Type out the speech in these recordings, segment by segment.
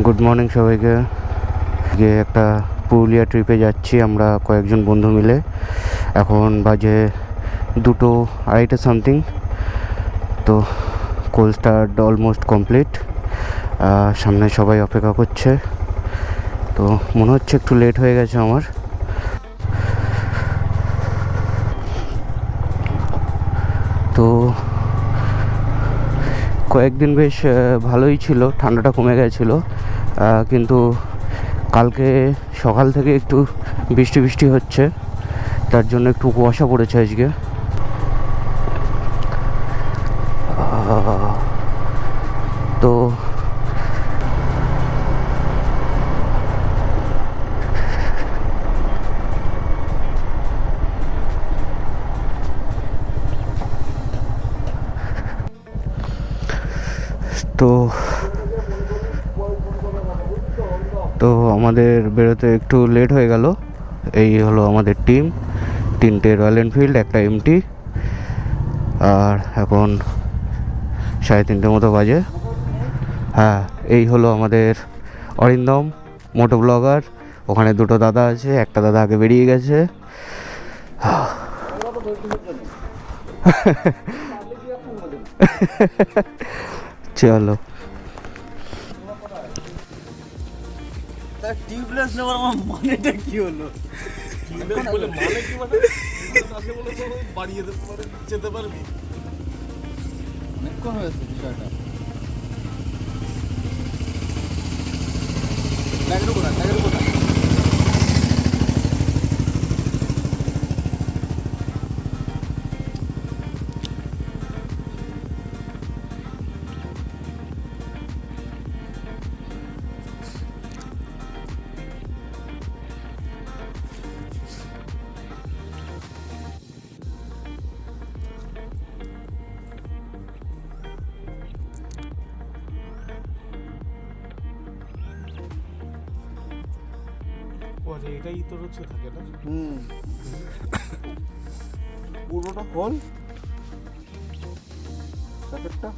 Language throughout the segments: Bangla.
গুড মর্নিং সবাইকে। গিয়ে একটা পুরুলিয়া ট্রিপে যাচ্ছি আমরা কয়েকজন বন্ধু মিলে। এখন বাজে 2:30 সামথিং। তো কোল্ড স্টার্ট অলমোস্ট কমপ্লিট, সামনে সবাই অপেক্ষা করছে। তো মনে হচ্ছে একটু লেট হয়ে গেছে আমার। তো কয়েকদিন বেশ ভালোই ছিল, ঠান্ডাটা কমে গেছিলো, কিন্তু কালকে সকাল থেকে একটু বৃষ্টি বৃষ্টি হচ্ছে, তার জন্য একটু কুয়াশা পড়েছে আজকে। তো তো তো আমাদের বেরোতে একটু লেট হয়ে গেল। এই হলো আমাদের টিম, 3টে রয়্যাল এনফিল্ড, একটা এমটি, আর এখন 3:30 মতো বাজে। হ্যাঁ, এই হলো আমাদের অরিন্দম, মোটো ব্লগার। ওখানে 2টো দাদা আছে, একটা দাদা আগে বেরিয়ে গেছে। চলো। টিউবলেস নেওয়ার আমার মানেটা কি হলো? টিউবলেস বলে মানে কি, মানে আসে বলে তো বাড়িয়ে দিতে পারে, যেতে পারবি। অনেকক্ষণ হয়েছে বিষয়টা। লাগলো কোথায়? এটাই তোর হচ্ছে থাকে না। পুরোটা হল প্যাকেটটা।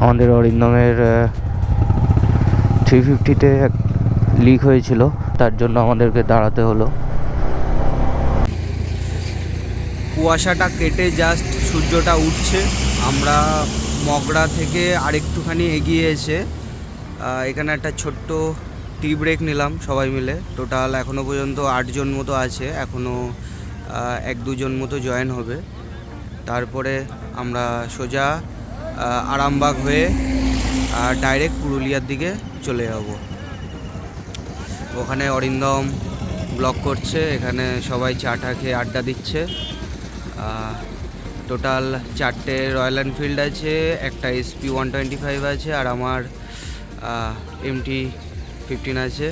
আমাদের অরিন্দমের 350-তে লিক হয়েছিল, তার জন্য আমাদেরকে দাঁড়াতে হলো। কুয়াশাটা কেটে জাস্ট সূর্যটা উঠছে। আমরা মগরা থেকে আরেকটুখানি এগিয়ে এসে এখানে একটা ছোট্ট টি ব্রেক নিলাম সবাই মিলে। টোটাল এখনও পর্যন্ত 8 জন মতো আছে, এখনও 1-2 জন মতো জয়েন হবে। তারপরে আমরা সোজা আরামবাগ হয়ে ডাইরেক্ট পুরুলিয়ার দিকে চলে যাব। ওখানে অরিন্দম ব্লগ করছে, এখানে সবাই চা টা খেয়ে আড্ডা দিচ্ছে। টোটাল 4টে রয়্যাল এনফিল্ড আছে, একটা SP 125 আছে, আর আমার MT-15 আছে।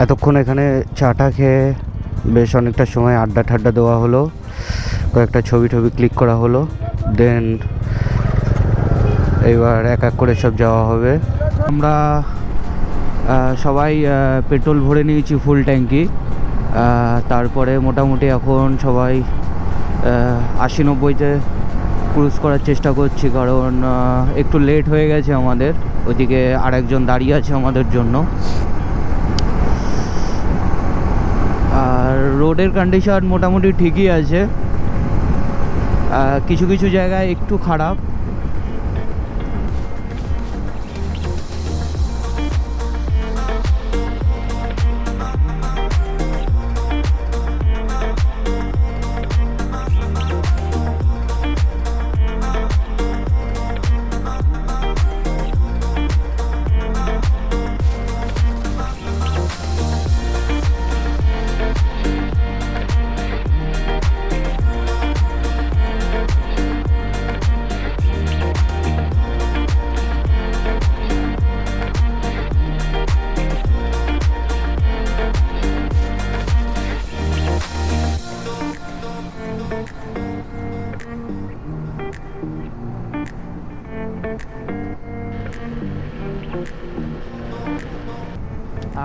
এতক্ষণ এখানে চাটা খেয়ে বেশ অনেকটা সময় আড্ডা ঠাড্ডা দেওয়া হলো, কয়েকটা ছবি ক্লিক করা হলো। দেন এবার এক এক করে সব যাওয়া হবে। আমরা সবাই পেট্রোল ভরে নিয়েছি ফুল ট্যাঙ্কি। তারপরে মোটামুটি এখন সবাই 80-90-তে ক্রুজ করার চেষ্টা করছি, কারণ একটু লেট হয়ে গেছে আমাদের। ওইদিকে আরেকজন দাঁড়িয়ে আছে আমাদের জন্য। আর রোডের কন্ডিশন মোটামুটি ঠিকই আছে, কিছু কিছু জায়গায় একটু খারাপ।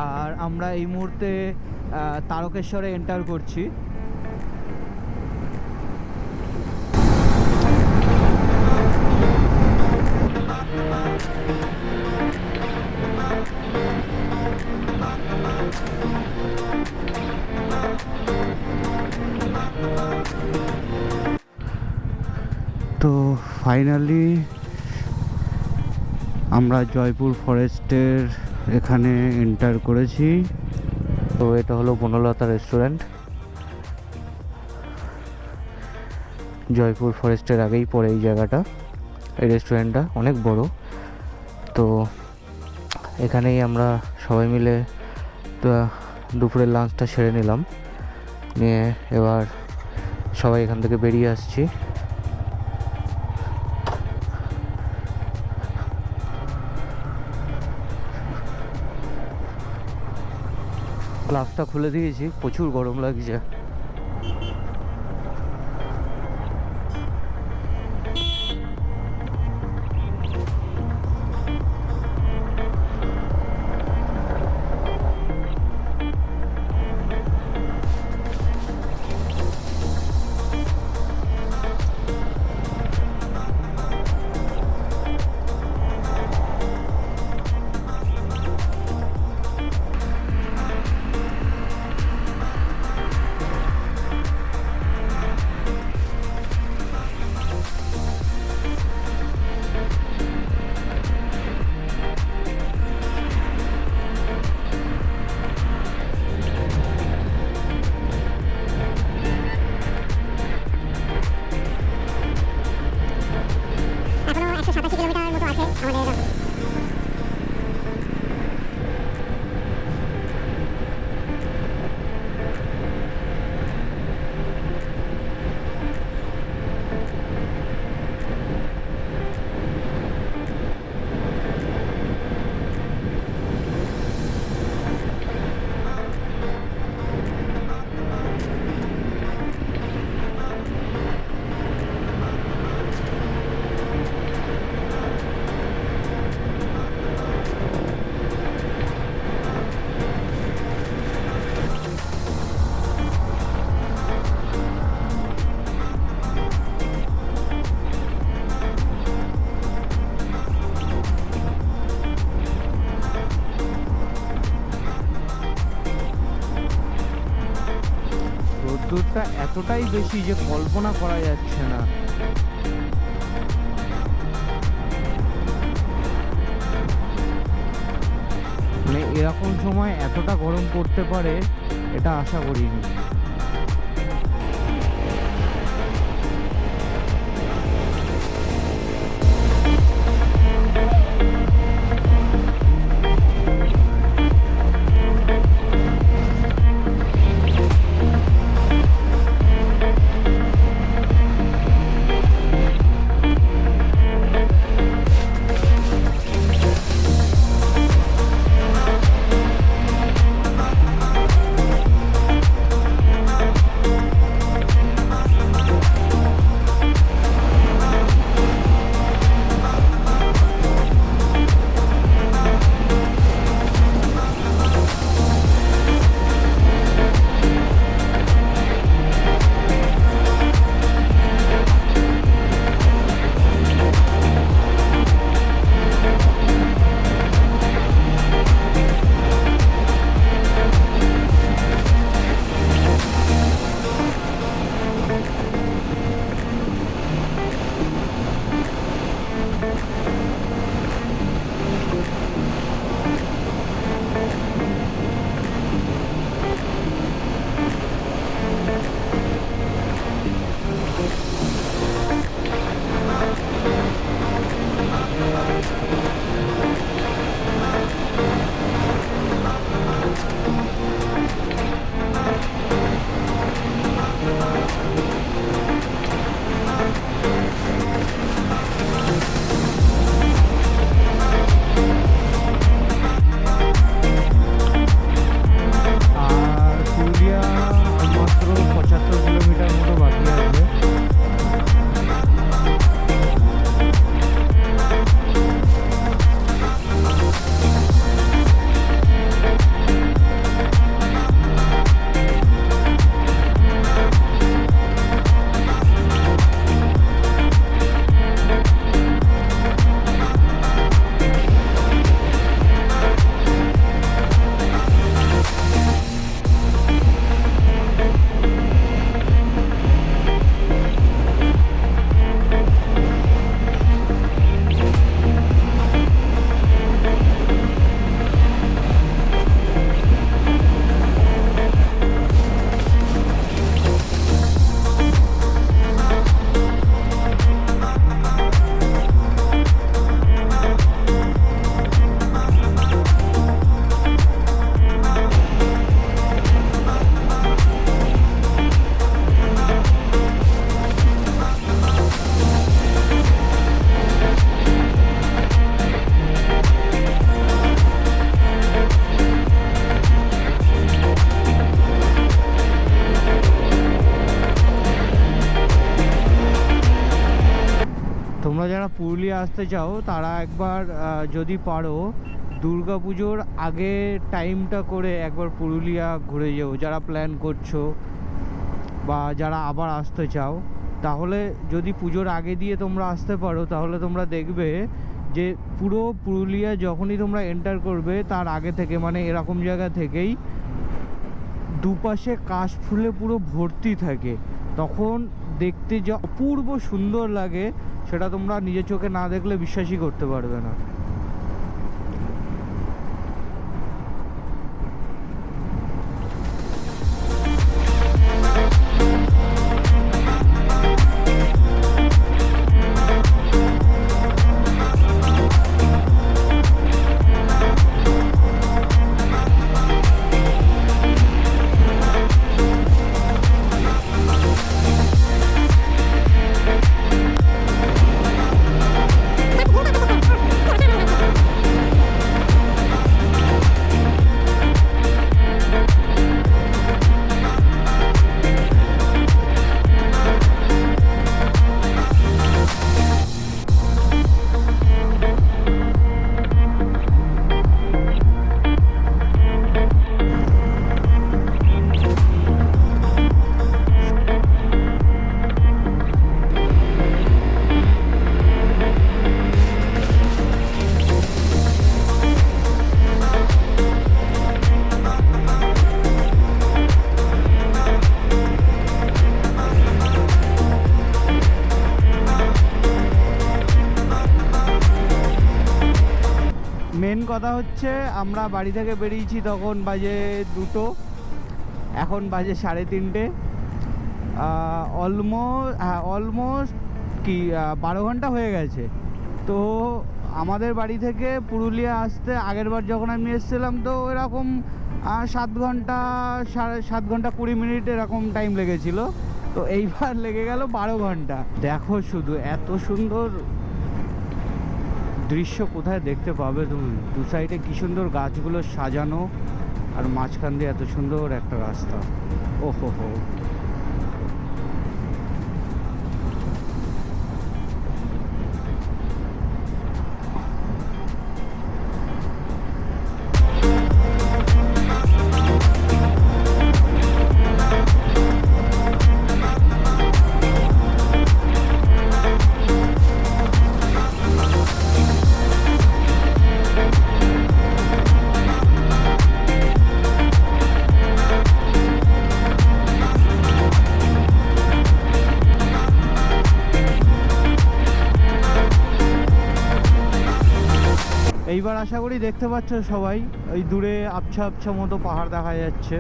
আর আমরা এই মুহূর্তে তারকেশ্বরে এন্টার করছি। তো ফাইনালি আমরা জয়পুর ফরেস্টের এখানে এন্টার করেছি। তো এটা হলো বনলতা রেস্টুরেন্ট, জয়পুর ফরেস্টের আগেই পড়ে এই জায়গাটা। এই রেস্টুরেন্টটা অনেক বড়। তো এখানেই আমরা সবাই মিলে দুপুরের লাঞ্চটা সেরে নিলাম, নিয়ে এবার সবাই এখান থেকে বেরিয়ে আসছি। গ্লাসটা খুলে দিয়েছি, প্রচুর গরম লাগছে। রোদ্দুরটা এতটাই বেশি যে কল্পনা করা যাচ্ছে না। মানে এরকম সময় এতটা গরম পড়তে পারে এটা আশা করিনি। আসতে চাও তারা একবার যদি পারো দুর্গাপুজোর আগে টাইমটা করে একবার পুরুলিয়া ঘুরে যেও, যারা প্ল্যান করছো বা যারা আবার আসতে চাও। তাহলে যদি পুজোর আগে দিয়ে তোমরা আসতে পারো তাহলে তোমরা দেখবে যে পুরো পুরুলিয়া যখনই তোমরা এন্টার করবে তার আগে থেকে, মানে এরকম জায়গা থেকেই দুপাশে কাশফুলে পুরো ভর্তি থাকে, তখন দেখতে যে অপূর্ব সুন্দর লাগে সেটা তোমরা নিজের চোখে না দেখলে বিশ্বাসই করতে পারবে না। মেন কথা হচ্ছে আমরা বাড়ি থেকে বেরিয়েছি তখন বাজে 2টো, এখন বাজে 3:30। অলমোস্ট কি 12 ঘন্টা হয়ে গেছে। তো আমাদের বাড়ি থেকে পুরুলিয়া আসতে আগের বার যখন আমি এসেছিলাম তো এরকম 7 ঘন্টা 7 ঘন্টা 20 মিনিট এরকম টাইম লেগেছিল। তো এইবার লেগে গেল 12 ঘন্টা। দেখো শুধু এত সুন্দর দৃশ্য কোথায় দেখতে পাবে তুমি? দু সাইডে কি সুন্দর গাছগুলো সাজানো আর মাঝখান দিয়ে এত সুন্দর একটা রাস্তা। ওহো হো, এইবার আশা করি দেখতে পাচ্ছ সবাই, ওই দূরে আবছা আবছা মতো পাহাড় দেখা যাচ্ছে।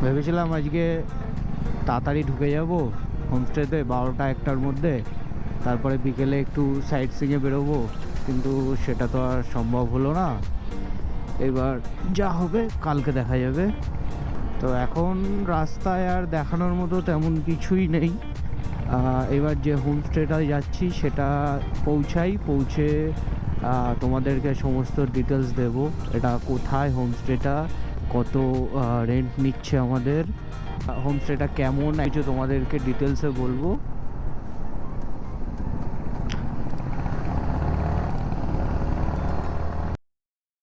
ভেবেছিলাম আজকে তাড়াতাড়ি ঢুকে যাব হোমস্টেতে 12টা-1টার মধ্যে, তারপরে বিকেলে একটু সাইট সিংয়ে বেরোবো, কিন্তু সেটা তো আর সম্ভব হলো না। এবার যা হবে কালকে দেখা যাবে। তো এখন রাস্তায় আর দেখানোর মতো তেমন কিছুই নেই। এবার যে হোমস্টেটায় যাচ্ছি সেটা পৌঁছে তোমাদেরকে সমস্ত ডিটেলস দেব। এটা কোথায় হোমস্টেটা, কত রেন্ট নিচ্ছে আমাদের, হোমস্টেটা কেমন কিছু তোমাদেরকে ডিটেলসে বলবো।